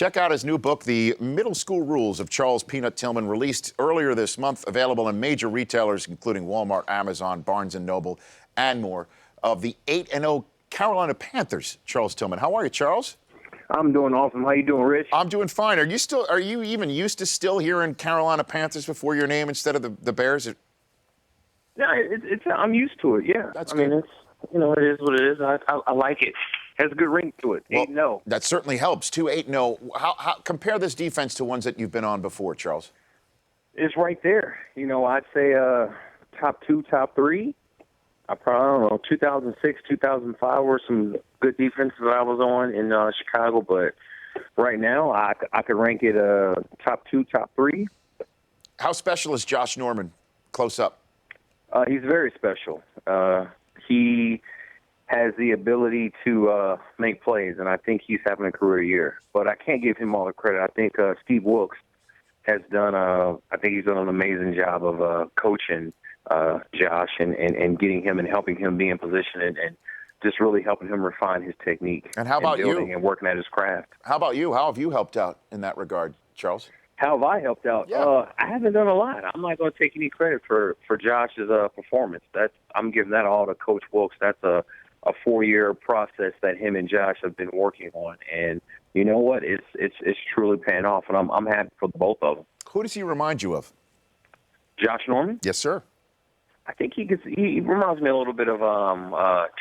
Check out his new book, The Middle School Rules of Charles Peanut Tillman, released earlier this month, available in major retailers, including Walmart, Amazon, Barnes & Noble, and more, of the 8-0 Carolina Panthers, Charles Tillman. How are you, Charles? I'm doing awesome. How you doing, Rich? I'm doing fine. Are you even used to still hearing Carolina Panthers before your name instead of the Bears? Yeah, I'm used to it. Yeah, That's I good. mean, it is what it is. I like it. Has a good ring to it. Well, 8-0. that certainly helps. 8-0. How compare this defense to ones that you've been on before, Charles? It's right there. I'd say top 2, top 3. I don't know, 2006, 2005 were some good defenses that I was on in Chicago, but right now I could rank it top 2, top 3. How special is Josh Norman close up? He's very special. He has the ability to make plays, and I think he's having a career year. But I can't give him all the credit. I think Steve Wilkes has done. I think he's done an amazing job of coaching Josh and getting him and helping him be in position and just really helping him refine his technique. And how about building you? And working at his craft. How about you? How have you helped out in that regard, Charles? How have I helped out? Yeah. I haven't done a lot. I'm not going to take any credit for Josh's performance. I'm giving that all to Coach Wilkes. That's a 4-year process that him and Josh have been working on, and you know what? It's truly paying off, and I'm happy for both of them. Who does he remind you of? Josh Norman? Yes, sir. I think he reminds me a little bit of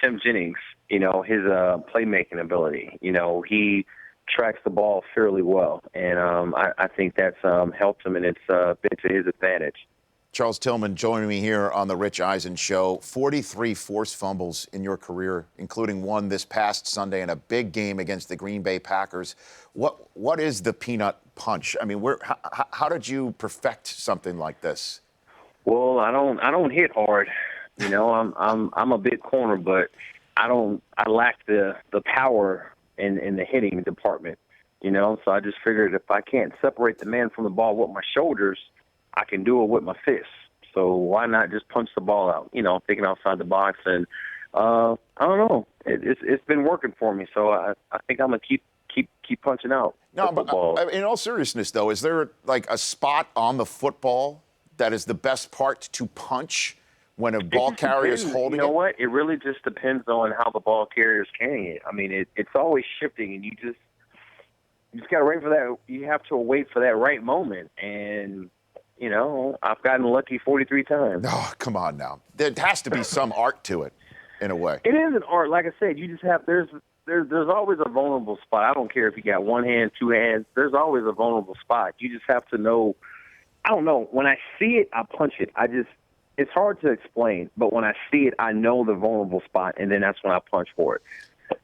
Tim Jennings. His playmaking ability. He tracks the ball fairly well, and I think that's helped him, and it's been to his advantage. Charles Tillman joining me here on the Rich Eisen Show. 43 forced fumbles in your career, including one this past Sunday in a big game against the Green Bay Packers. What is the peanut punch? I mean, how did you perfect something like this? Well, I don't hit hard. I'm a big corner, but I lack the power in the hitting department. So I just figured if I can't separate the man from the ball with my shoulders, I can do it with my fists. So why not just punch the ball out? Thinking outside the box, and I don't know. It's been working for me, so I think I'm gonna keep punching out. No, but in all seriousness, though, is there like a spot on the football that is the best part to punch when a ball carrier is holding it? You know what? It really just depends on how the ball carrier is carrying it. I mean, it's always shifting, and you just got to wait for that. You have to wait for that right moment, and I've gotten lucky 43 times. Oh, come on now. There has to be some art to it, in a way. It is an art. Like I said, you just have there's always a vulnerable spot. I don't care if you got one hand, two hands. There's always a vulnerable spot. You just have to know. I don't know. When I see it, I punch it. It's hard to explain, but when I see it, I know the vulnerable spot, and then that's when I punch for it.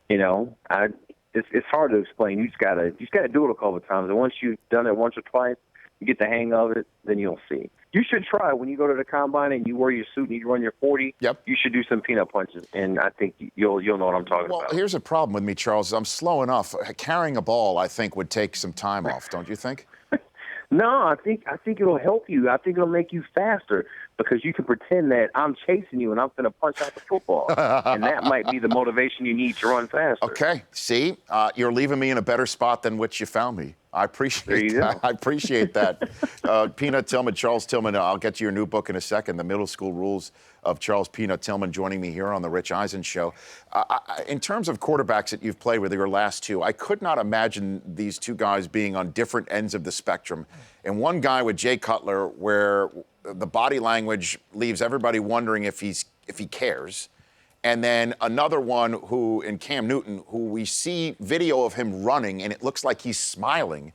It's hard to explain. You just gotta do it a couple of times, and once you've done it once or twice, you get the hang of it, then you'll see. You should try when you go to the combine and you wear your suit and you run your 40. Yep. You should do some peanut punches, and I think you'll know what I'm talking about. Well, here's a problem with me, Charles. I'm slow enough. Carrying a ball, I think, would take some time off. Don't you think? No, I think it'll help you. I think it'll make you faster because you can pretend that I'm chasing you and I'm going to punch out the football, and that might be the motivation you need to run faster. Okay. See, you're leaving me in a better spot than which you found me. I appreciate that. I appreciate that. Peanut Tillman, Charles Tillman. I'll get to your new book in a second, The Middle School Rules of Charles Peanut Tillman, joining me here on the Rich Eisen Show. In terms of quarterbacks that you've played with, your last two, I could not imagine these two guys being on different ends of the spectrum. And one guy with Jay Cutler, where the body language leaves everybody wondering if he cares. And then another one who, in Cam Newton, who we see video of him running, and it looks like he's smiling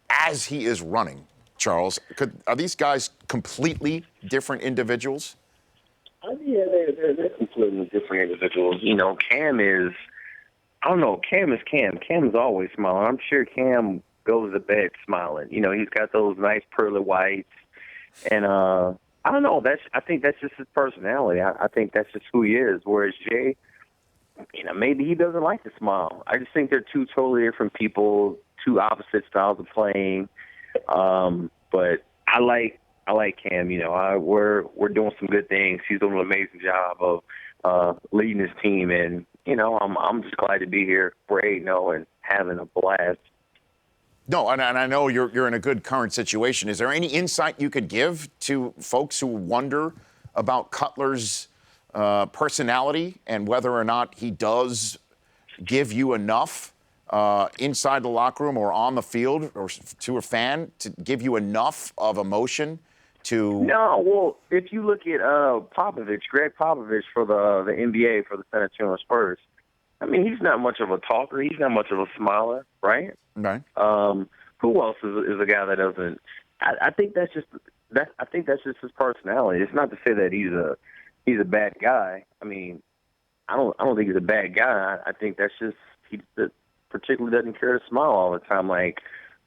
as he is running. Charles, are these guys completely different individuals? Yeah, they're completely different individuals. Cam is, I don't know, Cam is Cam. Cam is always smiling. I'm sure Cam goes to bed smiling. He's got those nice pearly whites. And I don't know. I think that's just his personality. I think that's just who he is. Whereas Jay, maybe he doesn't like to smile. I just think they're two totally different people, two opposite styles of playing. But I like Cam. We're doing some good things. He's doing an amazing job of leading his team, and I'm just glad to be here for 8-0 and having a blast. No, and I know you're in a good current situation. Is there any insight you could give to folks who wonder about Cutler's personality and whether or not he does give you enough inside the locker room or on the field or to a fan to give you enough of emotion to? No, well, if you look at Greg Popovich for the NBA for the San Antonio Spurs, I mean, he's not much of a talker. He's not much of a smiler, right? Right. Who else is a guy that doesn't? I think that's just his personality. It's not to say that he's a bad guy. I mean, I don't think he's a bad guy. I think that's just he particularly doesn't care to smile all the time like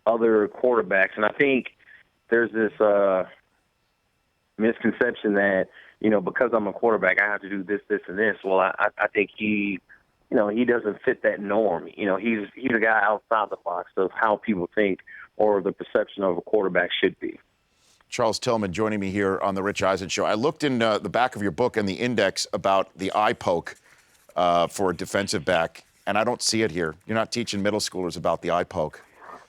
other quarterbacks. And I think there's this misconception that, because I'm a quarterback, I have to do this, and this. Well, I think he doesn't fit that norm. He's a guy outside the box of how people think or the perception of a quarterback should be. Charles Tillman joining me here on the Rich Eisen Show. I looked in the back of your book and the index about the eye poke for a defensive back, and I don't see it here. You're not teaching middle schoolers about the eye poke.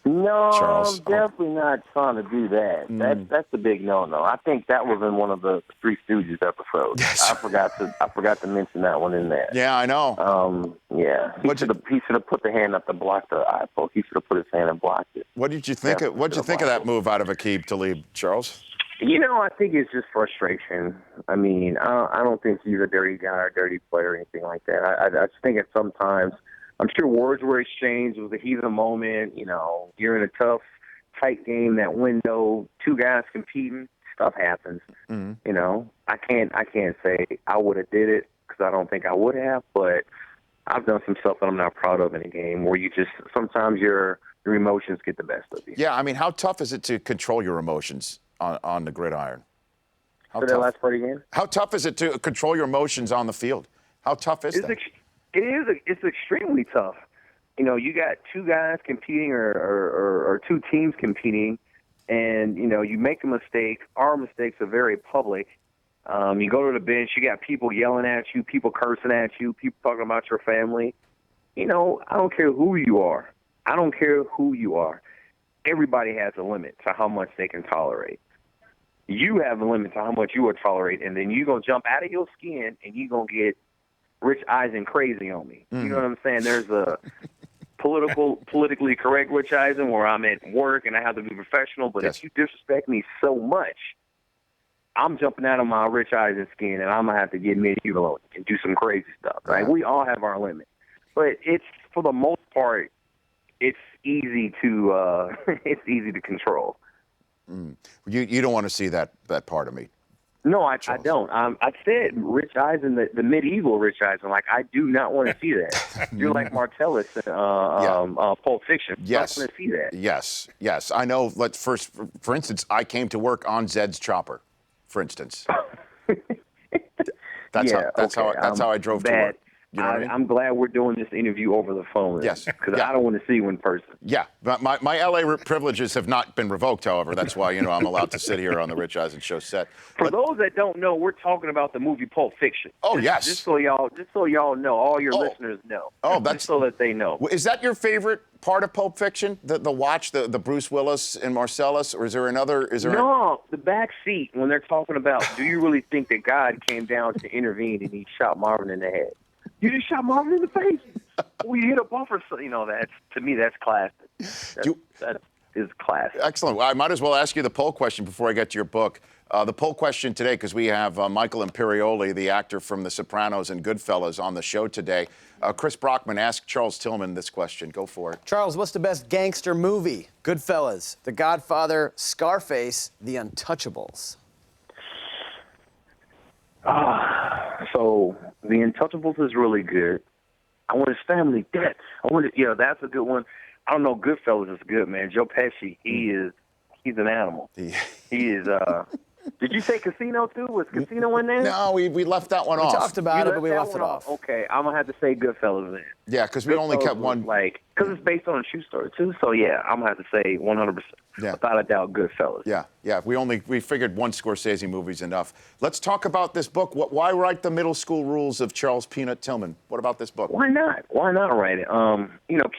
No, Charles. I'm definitely not trying to do that. That's a big no-no. I think that was in one of the Three Stooges episodes. Yes. I forgot to mention that one in there. Yeah, I know. Yeah. He should have put the hand up to block the eye poke. He should have put his hand and blocked it. What did you think of that move out of Aqib Talib, Charles? I think it's just frustration. I mean, I don't think he's a dirty guy or dirty player or anything like that. I just think that sometimes, I'm sure words were exchanged. It was a heat of the moment. You're in a tough, tight game, that window, two guys competing, stuff happens. Mm-hmm. I can't say I would have did it because I don't think I would have, but I've done some stuff that I'm not proud of in a game where sometimes your emotions get the best of you. Yeah, I mean, how tough is it to control your emotions on the gridiron? So that last part again? How tough is it to control your emotions on the field? How tough is that? It's extremely tough. You got two guys competing or two teams competing, and, you make a mistake. Our mistakes are very public. You go to the bench, you got people yelling at you, people cursing at you, people talking about your family. I don't care who you are. Everybody has a limit to how much they can tolerate. You have a limit to how much you will tolerate, and then you're going to jump out of your skin, and you're going to get Rich Eisen crazy on me. Mm-hmm. You know what I'm saying? There's a politically correct Rich Eisen where I'm at work and I have to be professional, but yes. If you disrespect me so much, I'm jumping out of my Rich Eisen skin, and I'm going to have to get medieval and do some crazy stuff. Right? We all have our limit. But it's, for the most part, it's easy to control. You don't want to see that part of me. No, I don't. I said Rich Eisen, the medieval Rich Eisen. Like, I do not want to see that. You're like Martellus in Pulp Fiction. Yes. I don't want to see that. Yes. I know. For instance, I came to work on Zed's chopper, for instance. That's how I drove to work. You know what I mean? I'm glad we're doing this interview over the phone. Yes. Because I don't want to see you in person. Yeah. But my LA privileges have not been revoked, however. That's why, I'm allowed to sit here on the Rich Eisen Show set. For those that don't know, we're talking about the movie Pulp Fiction. Oh, yes. Just so y'all know, all your listeners know. Oh, just so that they know. Is that your favorite part of Pulp Fiction? The watch, the Bruce Willis and Marcellus, or is there another? No, the back seat when they're talking about, do you really think that God came down to intervene and he shot Marvin in the head? You just shot Marvin in the face. We hit a buffer. So, to me, that's classic. That is classic. Excellent. Well, I might as well ask you the poll question before I get to your book. The poll question today, because we have Michael Imperioli, the actor from The Sopranos and Goodfellas, on the show today. Chris Brockman asked Charles Tillman this question. Go for it. Charles, what's the best gangster movie? Goodfellas, The Godfather, Scarface, The Untouchables. So The Untouchables is really good. I Want His Family Dead. That's a good one. I don't know. Goodfellas is good, man. Joe Pesci, he's an animal. He is. Did you say Casino too? Was Casino in there? No, we left that one We off. talked about it, but we that left it one off. Okay, I'm gonna have to say Goodfellas then. Yeah, because we only kept one. Because it's based on a true story too. So yeah, I'm gonna have to say 100%. Yeah. Without a doubt, Goodfellas. Yeah. We figured one Scorsese movie's enough. Let's talk about this book. Why write the middle school rules of Charles Peanut Tillman? What about this book? Why not? Why not write it?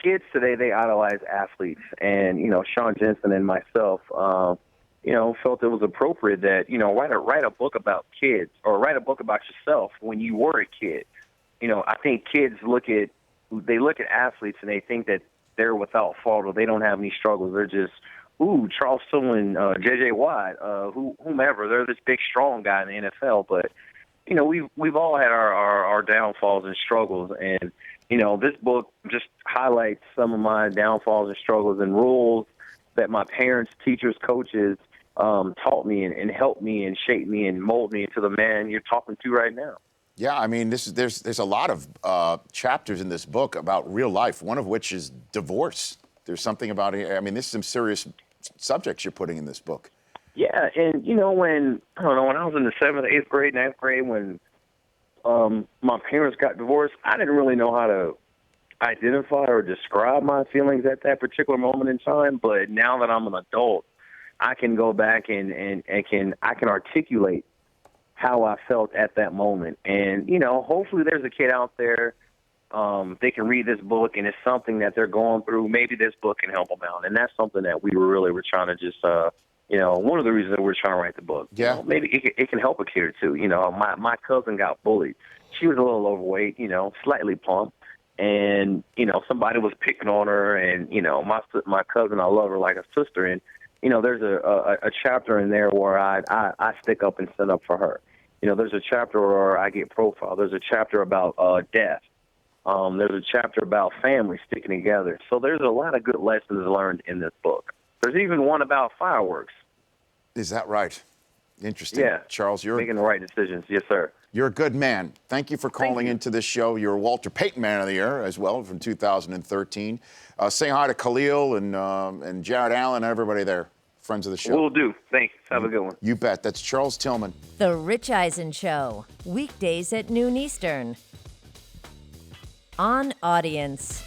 Kids today, they idolize athletes, and Sean Jensen and myself, felt it was appropriate that write a book about kids or write a book about yourself when you were a kid. I think kids look at athletes and they think that they're without fault or they don't have any struggles. They're just, Charles Tillman, J.J. Watt, whomever. They're this big, strong guy in the NFL. But, we've all had our downfalls and struggles. And, this book just highlights some of my downfalls and struggles and rules that my parents, teachers, coaches taught me and helped me and shaped me and molded me into the man you're talking to right now. Yeah, I mean, there's a lot of chapters in this book about real life, one of which is divorce. There's something about it. I mean, this is some serious subjects you're putting in this book. Yeah, and when I was in the 7th, 8th grade, 9th grade, when my parents got divorced, I didn't really know how to identify or describe my feelings at that particular moment in time. But now that I'm an adult, I can go back and I can articulate how I felt at that moment. And, hopefully there's a kid out there, they can read this book and it's something that they're going through. Maybe this book can help them out. And that's something that we were trying to just, one of the reasons that we're trying to write the book. Yeah. Maybe it can help a kid or two. My cousin got bullied. She was a little overweight, slightly plump. And, somebody was picking on her. And, my cousin, I love her like a sister. And, there's a chapter in there where I stick up and stand up for her. There's a chapter where I get profiled. There's a chapter about death. There's a chapter about family sticking together. So there's a lot of good lessons learned in this book. There's even one about fireworks. Is that right? Interesting. Yeah. Charles, you're making the right decisions. Yes, sir. You're a good man. Thank you for calling into this show. You're a Walter Payton Man of the Year as well from 2013. Say hi to Khalil and Jared Allen and everybody there, friends of the show. Will do. Thanks. Have a good one. You bet. That's Charles Tillman. The Rich Eisen Show, weekdays at noon Eastern. On Audience.